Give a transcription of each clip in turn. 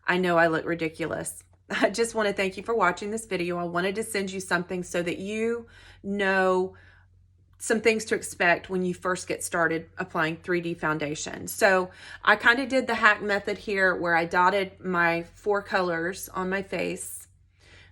I know I look ridiculous. I just want to thank you for watching this video. I wanted to send you something so that you know some things to expect when you first get started applying 3D foundation. So I kind of did the hack method here where I dotted my 4 colors on my face,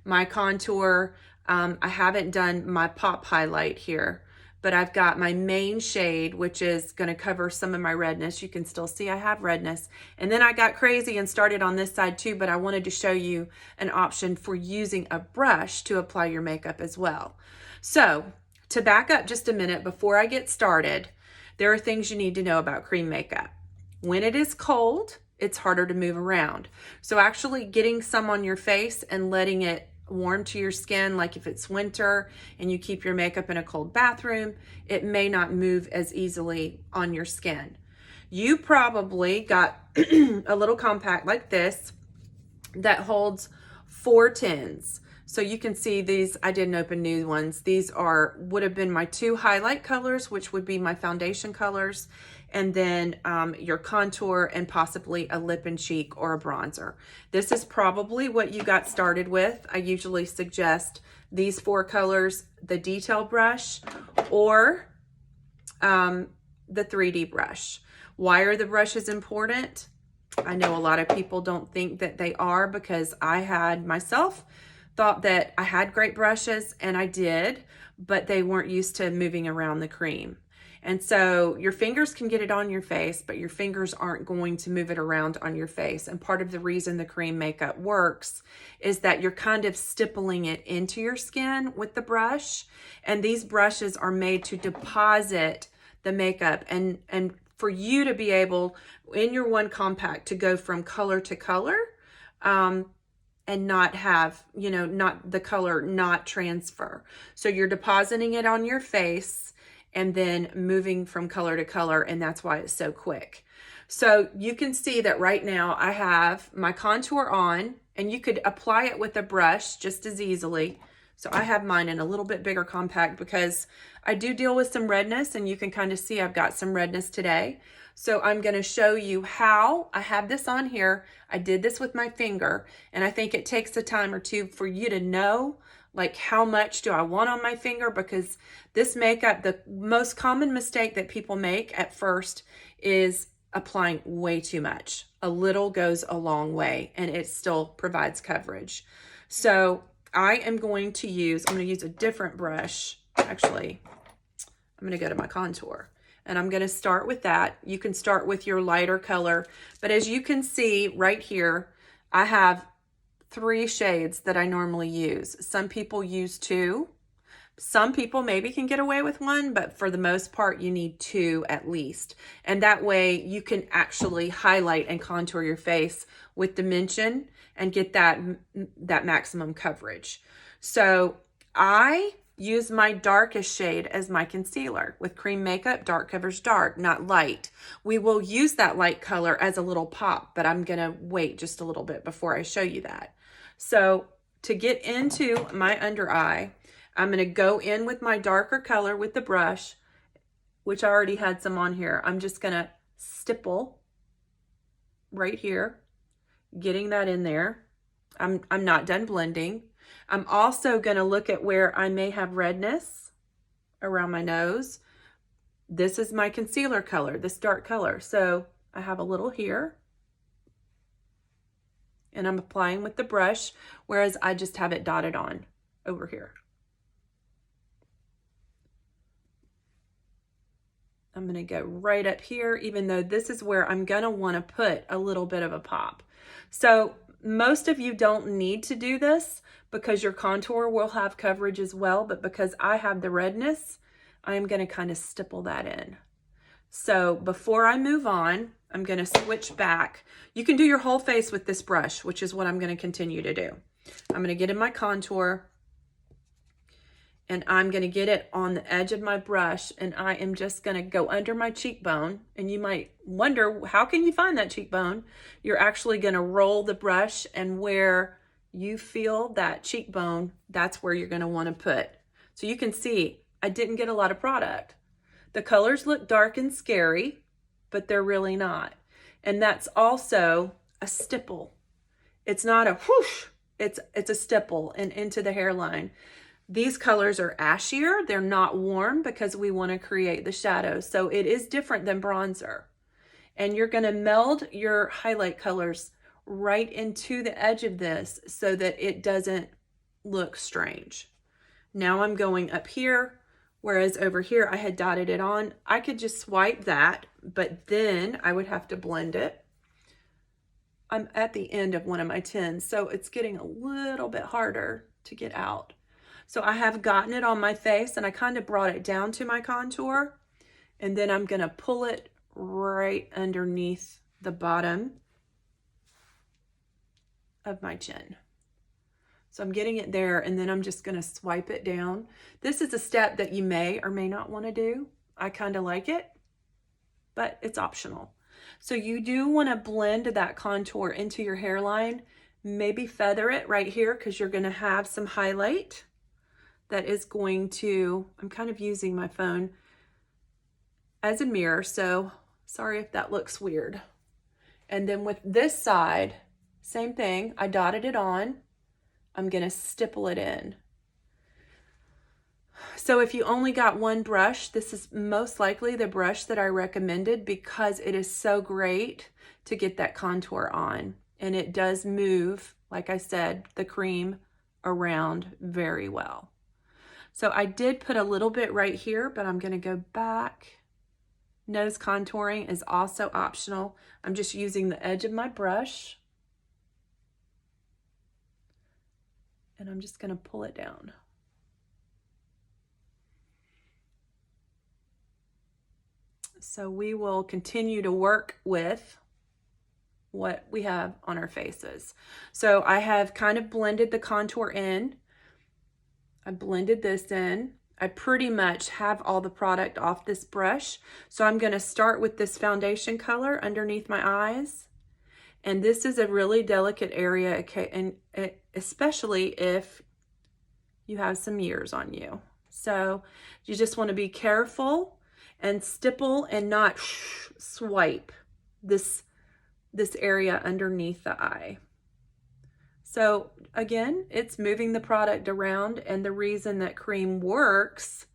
my contour. I haven't done my pop highlight here, but I've got my main shade, which is going to cover some of my redness. You can still see I have redness. And then I got crazy and started on this side too, but I wanted to show you an option for using a brush to apply your makeup as well. So to back up just a minute before I get started, there are things you need to know about cream makeup. When it is cold, it's harder to move around. So actually getting some on your face and letting it warm to your skin, like if it's winter and you keep your makeup in a cold bathroom, it may not move as easily on your skin. You probably got a little compact like this that holds 4 tins. So you can see these, I didn't open new ones. These would have been my 2 highlight colors, which would be my foundation colors, and then your contour and possibly a lip and cheek or a bronzer. This is probably what you got started with. I usually suggest these 4 colors, the detail brush or the 3D brush. Why are the brushes important? I know a lot of people don't think that they are, because I had myself thought that I had great brushes, and I did, but they weren't used to moving around the cream. And so your fingers can get it on your face, but your fingers aren't going to move it around on your face. And part of the reason the cream makeup works is that you're kind of stippling it into your skin with the brush. And these brushes are made to deposit the makeup and for you to be able, in your one compact, to go from color to color, and not have, not the color not transfer. So you're depositing it on your face and then moving from color to color, and that's why it's so quick. So you can see that right now I have my contour on, and you could apply it with a brush just as easily. So I have mine in a little bit bigger compact because I do deal with some redness, and you can kind of see I've got some redness today. So I'm going to show you how I have this on here. I did this with my finger, and I think it takes a time or two for you to know, like, how much do I want on my finger, because this makeup, the most common mistake that people make at first is applying way too much. A little goes a long way, and it still provides coverage. So I am going to use a different brush. Actually, I'm going to go to my contour. And I'm going to start with that. You can start with your lighter color. But as you can see right here, I have 3 shades that I normally use. Some people use 2. Some people maybe can get away with 1, but for the most part, you need 2 at least. And that way you can actually highlight and contour your face with dimension and get that maximum coverage. So I use my darkest shade as my concealer. With cream makeup, dark covers dark, not light. We will use that light color as a little pop, but I'm gonna wait just a little bit before I show you that. So to get into my under eye, I'm gonna go in with my darker color with the brush, which I already had some on here. I'm just gonna stipple right here, getting that in there. I'm not done blending. I'm also going to look at where I may have redness around my nose. This is my concealer color, this dark color. So I have a little here, and I'm applying with the brush, whereas I just have it dotted on over here. I'm going to go right up here, even though this is where I'm going to want to put a little bit of a pop. So most of you don't need to do this because your contour will have coverage as well, but because I have the redness, I am going to kind of stipple that in. So before I move on, I'm going to switch back. You can do your whole face with this brush, which is what I'm going to continue to do. I'm going to get in my contour, and I'm going to get it on the edge of my brush, and I am just going to go under my cheekbone. And you might wonder, how can you find that cheekbone? You're actually going to roll the brush, and where you feel that cheekbone, that's where you're going to want to put. So you can see I didn't get a lot of product. The colors look dark and scary, but they're really not. And that's also a stipple. It's not a whoosh, it's a stipple and into the hairline. These colors are ashier. They're not warm because we want to create the shadows. So it is different than bronzer. And you're going to meld your highlight colors right into the edge of this so that it doesn't look strange. Now I'm going up here, whereas over here I had dotted it on. I could just swipe that, but then I would have to blend it. I'm at the end of one of my tins, so it's getting a little bit harder to get out. So I have gotten it on my face and I kind of brought it down to my contour, and then I'm going to pull it right underneath the bottom of my chin. So I'm getting it there, and then I'm just going to swipe it down. This is a step that you may or may not want to do. I kind of like it, but it's optional. So you do want to blend that contour into your hairline, maybe feather it right here because you're going to have some highlight that is going to, I'm kind of using my phone as a mirror, so sorry if that looks weird. And then with this side, same thing, I dotted it on. I'm going to stipple it in. So if you only got one brush, this is most likely the brush that I recommended because it is so great to get that contour on. And it does move, like I said, the cream around very well. So I did put a little bit right here, but I'm going to go back. Nose contouring is also optional. I'm just using the edge of my brush. And I'm just going to pull it down. So we will continue to work with what we have on our faces. So I have kind of blended the contour in. I blended this in. I pretty much have all the product off this brush. So I'm going to start with this foundation color underneath my eyes. And this is a really delicate area, okay, and especially if you have some years on you. So you just want to be careful and stipple and not swipe this area underneath the eye. So again, it's moving the product around, and the reason that cream works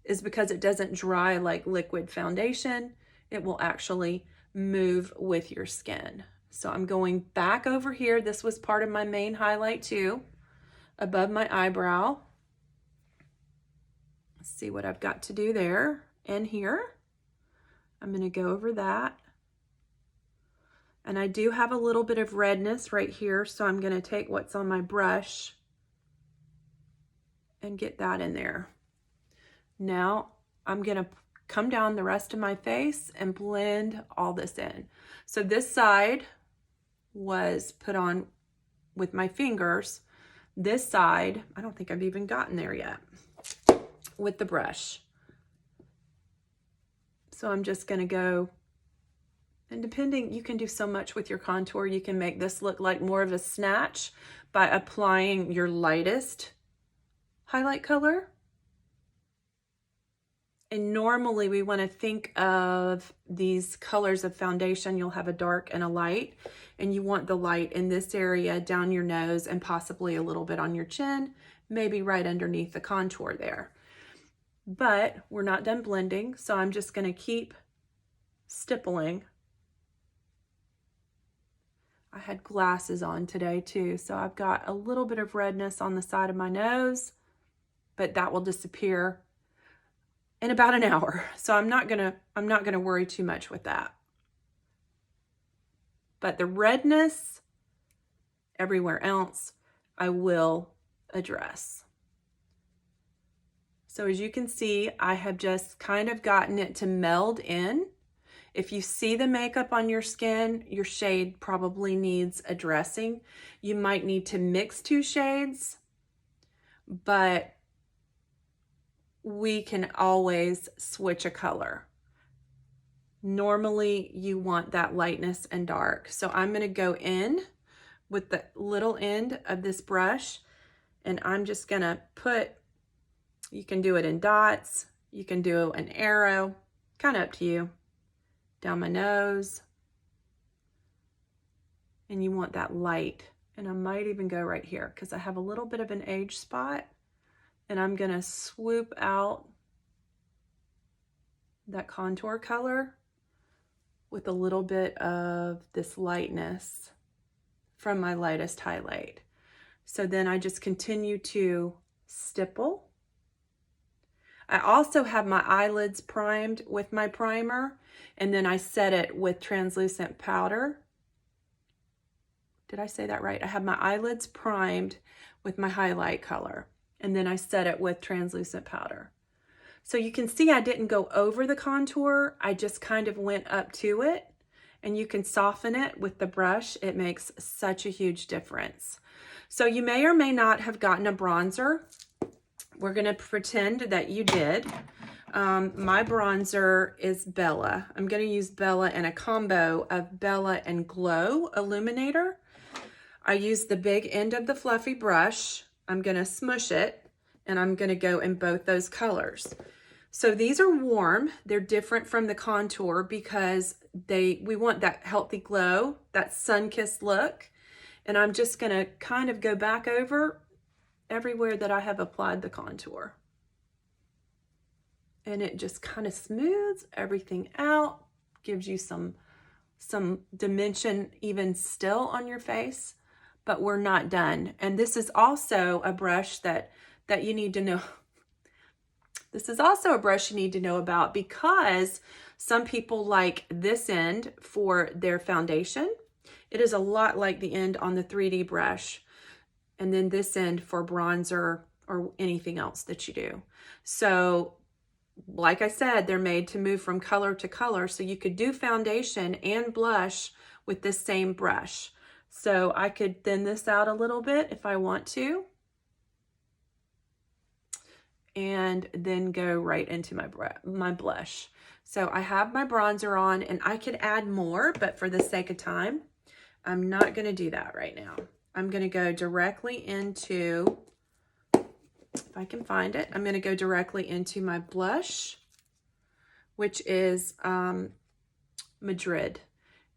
is because it doesn't dry like liquid foundation. It will actually move with your skin. So I'm going back over here. This was part of my main highlight too, above my eyebrow. Let's see what I've got to do there and here. I'm going to go over that. And I do have a little bit of redness right here, so I'm going to take what's on my brush and get that in there. Now I'm going to come down the rest of my face and blend all this in. So this side was put on with my fingers. This side, I don't think I've even gotten there yet with the brush. So I'm just going to go, and depending, you can do so much with your contour. You can make this look like more of a snatch by applying your lightest highlight color. And normally we want to think of these colors of foundation. You'll have a dark and a light, and you want the light in this area down your nose and possibly a little bit on your chin, maybe right underneath the contour there. But we're not done blending, so I'm just going to keep stippling. I had glasses on today too, so I've got a little bit of redness on the side of my nose, but that will disappear in about an hour. So I'm not gonna worry too much with that. But the redness everywhere else, I will address. So as you can see, I have just kind of gotten it to meld in. If you see the makeup on your skin, your shade probably needs addressing. You might need to mix two shades, but we can always switch a color. Normally you want that lightness and dark. So I'm going to go in with the little end of this brush, and I'm just going to put, you can do it in dots, you can do an arrow, kind of up to you, down my nose. And you want that light And I might even go right here because I have a little bit of an age spot, and I'm gonna swoop out that contour color with a little bit of this lightness from my lightest highlight. So then I just continue to stipple. I also have my eyelids primed with my primer, and then I set it with translucent powder. Did I say that right? I have my eyelids primed with my highlight color, and then I set it with translucent powder. So you can see I didn't go over the contour. I just kind of went up to it, and you can soften it with the brush. It makes such a huge difference. So you may or may not have gotten a bronzer. We're gonna pretend that you did. My bronzer is Bella. I'm gonna use Bella in a combo of Bella and Glow Illuminator. I use the big end of the fluffy brush. I'm gonna smush it, and I'm gonna go in both those colors. So these are warm. They're different from the contour because we want that healthy glow, that sun-kissed look. And I'm just gonna kind of go back over everywhere that I have applied the contour. And it just kind of smooths everything out, gives you some dimension even still on your face, but we're not done. And this is also a brush that you need to know. This is also a brush you need to know about because some people like this end for their foundation. It is a lot like the end on the 3D brush, and then this end for bronzer or anything else that you do. So like I said, they're made to move from color to color, so you could do foundation and blush with this same brush. So I could thin this out a little bit if I want to, and then go right into my blush. So I have my bronzer on, and I could add more, but for the sake of time, I'm not gonna do that right now. I'm gonna go directly into, if I can find it, I'm gonna go directly into my blush, which is Madrid.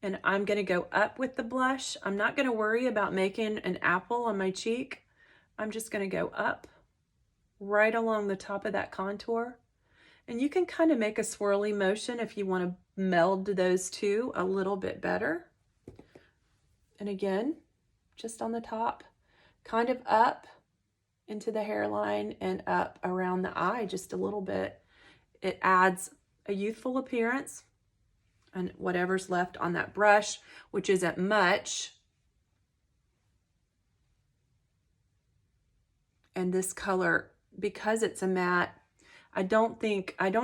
And I'm gonna go up with the blush. I'm not gonna worry about making an apple on my cheek. I'm just gonna go up right along the top of that contour. And you can kind of make a swirly motion if you want to meld those two a little bit better. And again, just on the top, kind of up into the hairline and up around the eye just a little bit. It adds a youthful appearance, and whatever's left on that brush, which isn't much. And this color, because it's a matte, I don't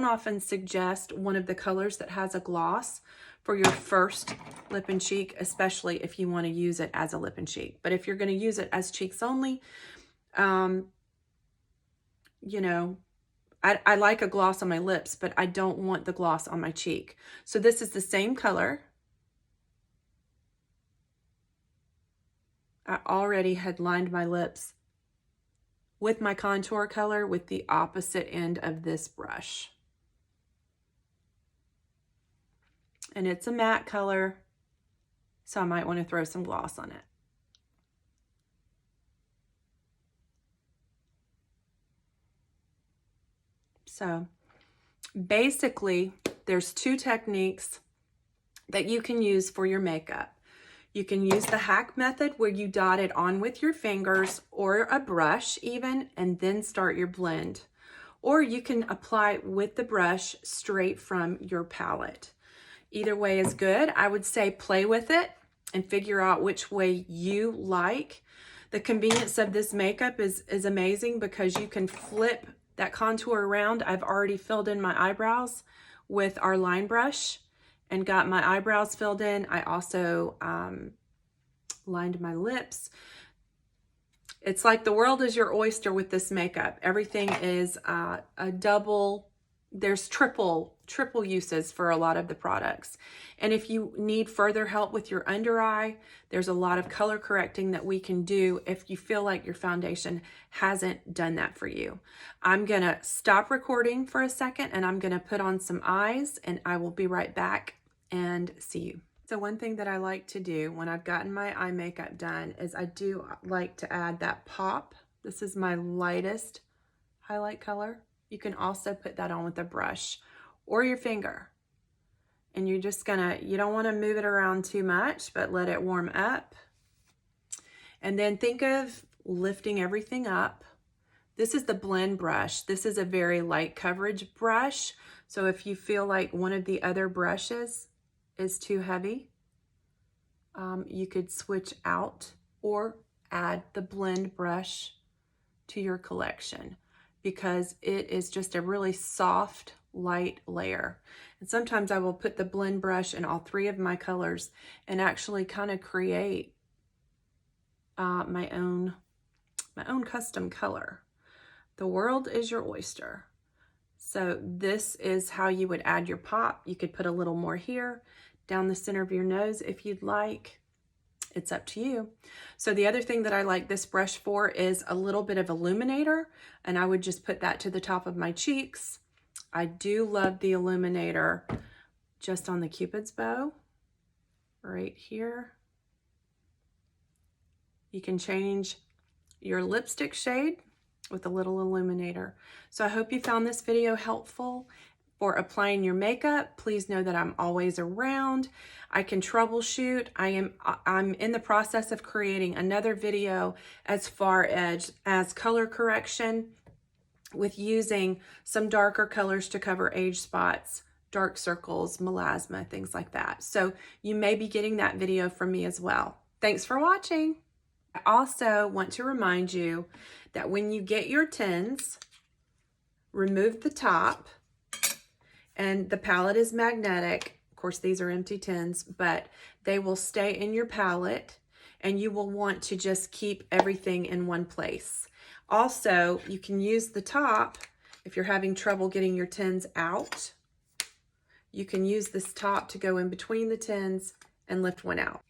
often suggest one of the colors that has a gloss for your first lip and cheek, especially if you want to use it as a lip and cheek. But if you're going to use it as cheeks only, you know, I like a gloss on my lips, but I don't want the gloss on my cheek. So this is the same color. I already had lined my lips with my contour color with the opposite end of this brush. And it's a matte color, so I might want to throw some gloss on it. So basically, there's two techniques that you can use for your makeup. You can use the hack method where you dot it on with your fingers or a brush even, and then start your blend. Or you can apply with the brush straight from your palette. Either way is good. I would say play with it and figure out which way you like. The convenience of this makeup is amazing because you can flip that contour around. I've already filled in my eyebrows with our line brush and got my eyebrows filled in. I also lined my lips. It's like the world is your oyster with this makeup. Everything is a double, there's triple uses for a lot of the products. And if you need further help with your under eye, there's a lot of color correcting that we can do if you feel like your foundation hasn't done that for you. I'm gonna stop recording for a second and I'm gonna put on some eyes, and I will be right back and see you. So one thing that I like to do when I've gotten my eye makeup done is I do like to add that pop. This is my lightest highlight color. You can also put that on with a brush or your finger. And you're just gonna, you don't wanna move it around too much, but let it warm up. And then think of lifting everything up. This is the blend brush. This is a very light coverage brush. So if you feel like one of the other brushes is too heavy, you could switch out or add the blend brush to your collection, because it is just a really soft, light layer. And sometimes I will put the blend brush in all three of my colors and actually kind of create my own custom color. The world is your oyster. So this is how you would add your pop. You could put a little more here, down the center of your nose if you'd like. It's up to you. So the other thing that I like this brush for is a little bit of Illuminator, and I would just put that to the top of my cheeks. I do love the Illuminator just on the Cupid's bow, right here. You can change your lipstick shade with a little Illuminator. So I hope you found this video helpful for applying your makeup. Please know that I'm always around. I can troubleshoot. I'm in the process of creating another video as far as color correction with using some darker colors to cover age spots, dark circles, melasma, things like that. So you may be getting that video from me as well. Thanks for watching. I also want to remind you that when you get your tins, remove the top, and the palette is magnetic. Of course, these are empty tins, but they will stay in your palette, and you will want to just keep everything in one place. Also, you can use the top if you're having trouble getting your tins out. You can use this top to go in between the tins and lift one out.